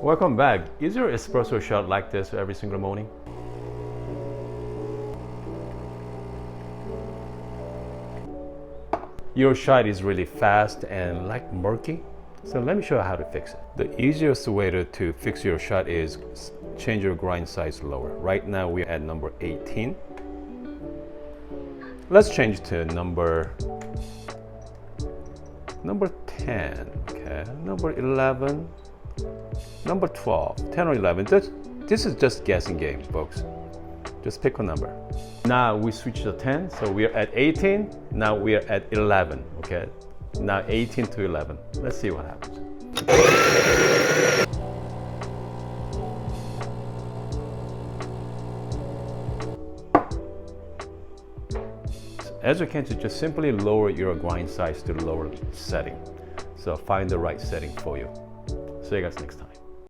Welcome back. Is your espresso shot like this every single morning? Your shot is really fast and like murky. So let me show you how to fix it. The easiest way to fix your shot is change your grind size lower. Right now we're at number 18. Let's change to number 10, okay, number 11, number 12, 10 or 11. This is just guessing game, folks. Just pick a number. Now we switch to 10, so we're at 18. Now we're at 11, okay? Now 18 to 11. Let's see what happens. As you can see, just simply lower your grind size to the lower setting. So find the right setting for you. See you guys next time.